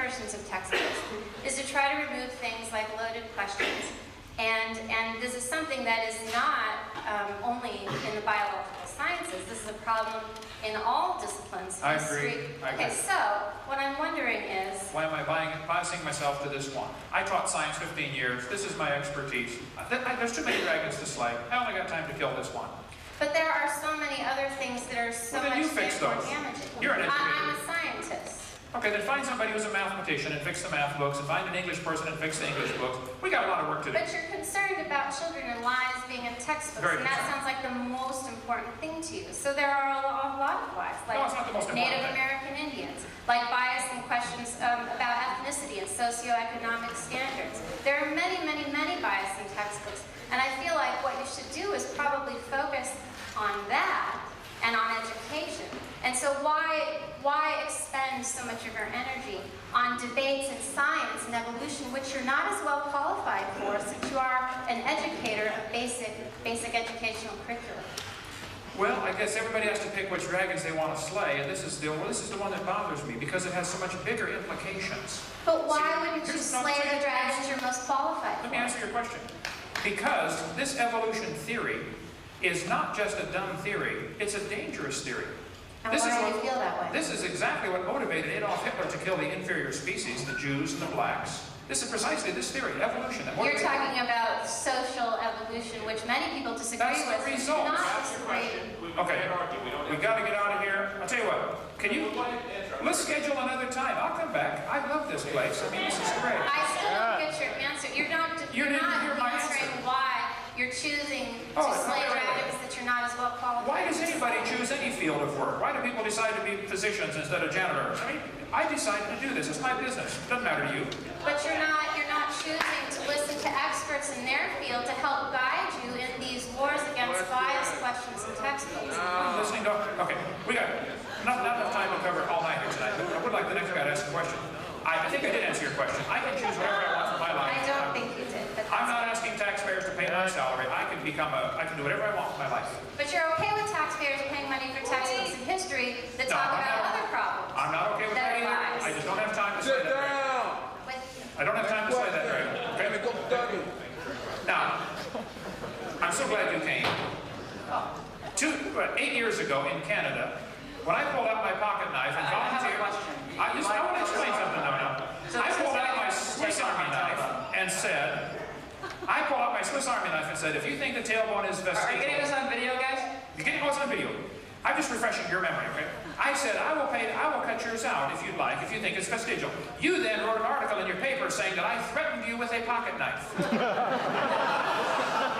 versions of textbooks is to try to remove things like loaded questions. And this is something that is not only in the biological sciences. This is a problem in all disciplines. I agree. Okay, so what I'm wondering is... Why am I biasing myself to this one? I taught science 15 years. This is my expertise. There's too many dragons to slay. I only got time to kill this one. But there are so many other things that are so much more damaging. You're an educator. I'm a scientist. Okay, then find somebody who's a mathematician and fix the math books, and find an English person and fix the English books. We got a lot of work to do. But you're concerned about children and lies being in textbooks, and that sounds like the most important thing to you. So there are a lot of lies, like Native American Indians, like bias in questions about ethnicity and socioeconomic standards. There are many bias in textbooks, and I feel like what you should do is probably focus on that and on education. And so why expend so much of your energy on debates in science and evolution, which you're not as well qualified for, since you are an educator of basic educational curriculum? Well, I guess everybody has to pick which dragons they want to slay, and this is the one that bothers me, because it has so much bigger implications. But why wouldn't you slay the dragons you're most qualified for? Let me answer your question. Because this evolution theory is not just a dumb theory, it's a dangerous theory. And why do you feel that way? This is exactly what motivated Adolf Hitler to kill the inferior species, the Jews and the blacks. This is precisely this theory, evolution. You're talking about social evolution, which many people disagree with. That's the result. Okay, we got to get out of here. I'll tell you what, let's schedule another time. I'll come back. I love this place. I mean, this is great. I still don't get your answer. You're not answering why you're choosing to slay dragons that you're not as well qualified. Why does anybody choose any field of work? Why do people decide to be physicians instead of janitors? I mean, I decided to do this. It's my business. It doesn't matter to you. But you're not choosing to listen to experts in their field to help guide you in these wars against biased questions in textbooks. Listening to, okay, we got not enough time to cover all night here tonight, but I would like the next guy to ask a question. I think I did answer your question. I can choose whatever I want for my life. I don't think you did. But I'm not asking taxpayers to pay my salary. I can do whatever I want with my life. But you're okay with taxpayers paying money for textbooks in history that talk about other problems. I'm not okay with that either. I just don't have time to say that. I don't have time to say that, Greg. Okay? Now, I'm so glad you came. 8 years ago in Canada, when I pulled out my pocket knife and volunteered, I want to explain something now. I pulled out my Swiss Army knife and said, if you think the tailbone is vestigial... Are you getting this on video, guys? You're getting this on video. I'm just refreshing your memory, okay? I said, I will cut yours out if you'd like, if you think it's vestigial. You then wrote an article in your paper saying that I threatened you with a pocket knife.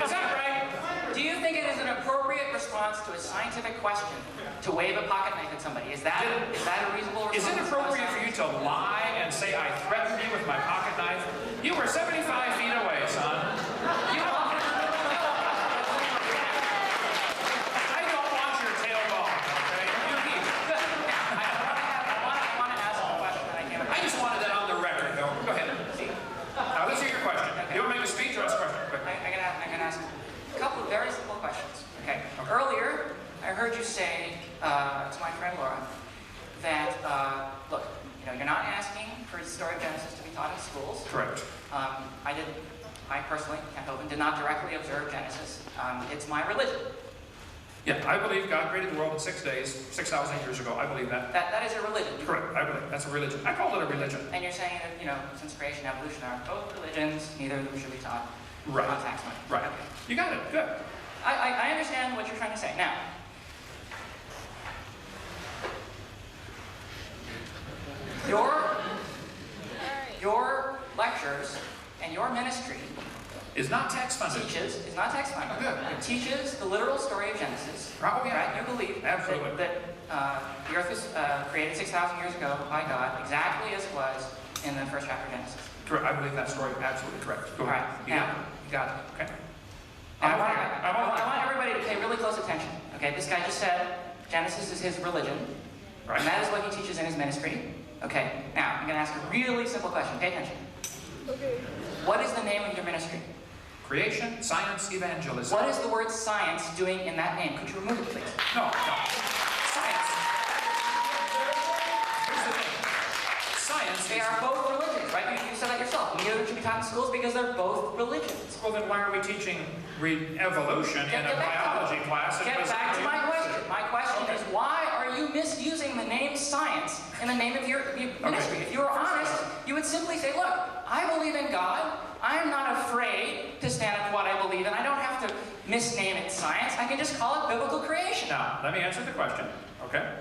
Is that right? Do you think it is an appropriate response to a scientific question to wave a pocket knife at somebody? Is that a reasonable response? Is it appropriate for you to lie and say I threatened you with my pocket knife? You were 75 feet away, son. You don't... I don't want your tailbone, okay? You need it. I want to ask a question that I can't... I just wanted that on the record, though. Go ahead. Now, let's hear your question. Okay. You want to make a speech or ask a question? I'm going to ask a couple of very simple questions. Okay. Earlier, I heard you say to my friend Laura that, look, you're not asking for the story of Genesis to be taught in schools. Correct. I personally, Kent Hovind, did not directly observe Genesis. It's my religion. Yeah, I believe God created the world in 6 days, 6,000 years ago. I believe that. That is a religion. Correct. I believe that's a religion. I call it a religion. And you're saying that, since creation and evolution are both religions, neither of them should be taught. Right. On tax money. Right. Okay. You got it. Good. I understand what you're trying to say. Now, your lectures and your ministry is not tax funded. Is not tax funded. Oh, good. It teaches the literal story of Genesis. Oh, yeah. Right? You believe absolutely that the earth was created 6,000 years ago by God, exactly as it was in the first chapter of Genesis. Correct. I believe that story absolutely correct. Go ahead. Right. You got it. Okay. I want everybody to pay really close attention. Okay, this guy just said Genesis is his religion, right? And that is what he teaches in his ministry. Okay, now I'm going to ask a really simple question. Pay attention. Okay. What is the name of your ministry? Creation, Science, Evangelism. What is the word science doing in that name? Could you remove it, please? No. Science. Here's the thing. science They are both religions, right? You said that yourself. Neither should be taught in schools because they're both religions. Well, then why are we teaching evolution in a biology class? Get back to my question. My question is, why are you misusing the name science in the name of your ministry? If you were honest, you would simply say, look, I believe in God. I'm not afraid to stand up for what I believe in. I don't have to misname it science. I can just call it biblical creation. Now, let me answer the question, okay?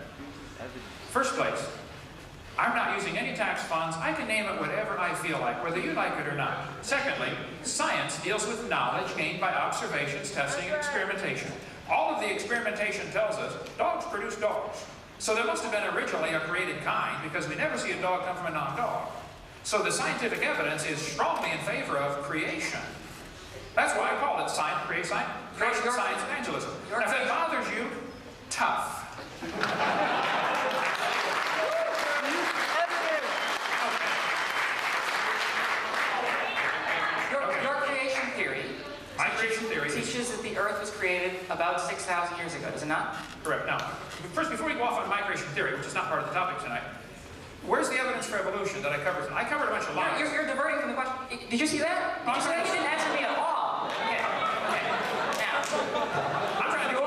First place, I'm not using any tax funds. I can name it whatever I feel like, whether you like it or not. Secondly, science deals with knowledge gained by observations, testing, and experimentation. All of the experimentation tells us dogs produce dogs. So there must have been originally a created kind, because we never see a dog come from a non-dog. So the scientific evidence is strongly in favor of creation. That's why I call it creation science evangelism. And if it bothers you, tough. Your creation theory. My creation theory teaches that the earth was created about 6,000 years ago, does it not? Correct. Now, first, before we go off on my creation theory, which is not part of the topic tonight, where's the evidence for evolution that I covered? I covered a bunch of lies. You're diverting from the question. Did you see that? Did you see that? You didn't answer me at all. Okay. Now, I'm trying to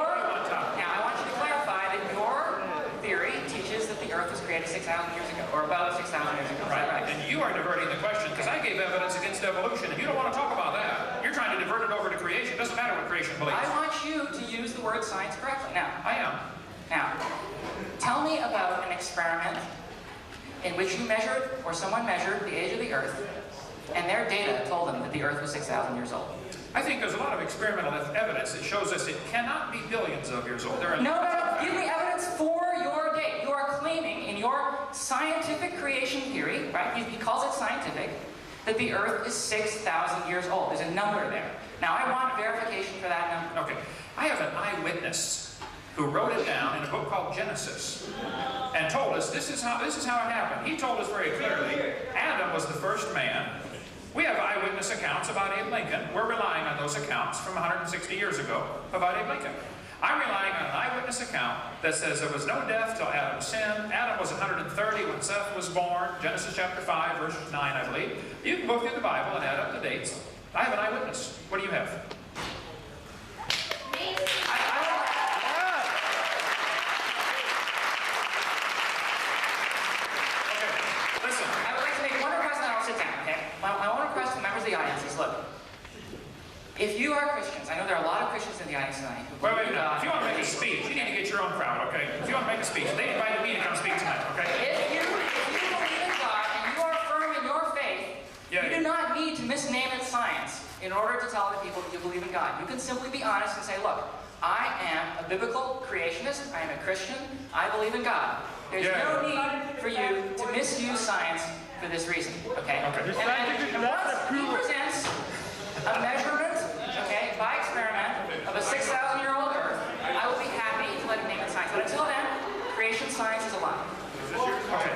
now, I want you to clarify that your theory teaches that the earth was created 6,000 years ago, or about 6,000 years ago. Right. And you are diverting the question, because I gave evidence against evolution, and you don't want to talk about that. You're trying to divert it over to creation. It doesn't matter what creation believes. I want you to use the word science correctly. Now, I am. Now, tell me about an experiment in which you measured, or someone measured, the age of the earth, and their data told them that the earth was 6,000 years old. I think there's a lot of experimental evidence that shows us it cannot be billions of years old. No. Give me evidence for your date. You are claiming in your scientific creation theory, right? He calls it scientific, that the earth is 6,000 years old. There's a number there. Now, I want verification for that number. Okay. I have an eyewitness who wrote it down in a book called Genesis and told us this is how it happened. He told us very clearly Adam was the first man. We have eyewitness accounts about Abe Lincoln. We're relying on those accounts from 160 years ago about Abe Lincoln. I'm relying on an eyewitness account that says there was no death till Adam sinned. Adam was 130 when Seth was born. Genesis chapter 5, verse 9, I believe. You can go through the Bible and add up the dates. I have an eyewitness. What do you have? If you are Christians, I know there are a lot of Christians in the audience tonight. Wait a minute. If you want to make a speech, you need to get your own crowd, okay? If you want to make a speech, they invited me to come speak tonight, okay? If you believe in God and you are firm in your faith, you do not need to misname it science in order to tell the people that you believe in God. You can simply be honest and say, look, I am a biblical creationist, I am a Christian, I believe in God. There's no need for you to misuse science for this reason, okay? And once he presents a measurement, okay, by experiment of a 6,000-year-old earth, I will be happy to let him name it science. But until then, creation science is a lie. Okay.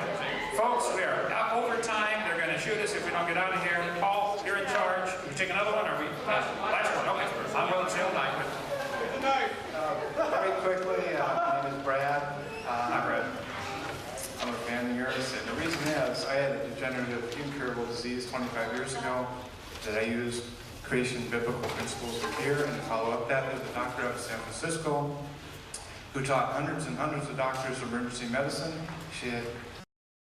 Folks, we are over time. They're going to shoot us if we don't get out of here. Paul, you're in charge. We take another one, or we... last one. Okay. I'm willing to say all night. Good night. Very quickly, my name is Brad. Hi, Brad. I'm a fan of yours, and the reason is I had a degenerative incurable disease 25 years ago that I used creation biblical principles to cure, and to follow up that with a doctor out of San Francisco who taught hundreds and hundreds of doctors of emergency medicine. She had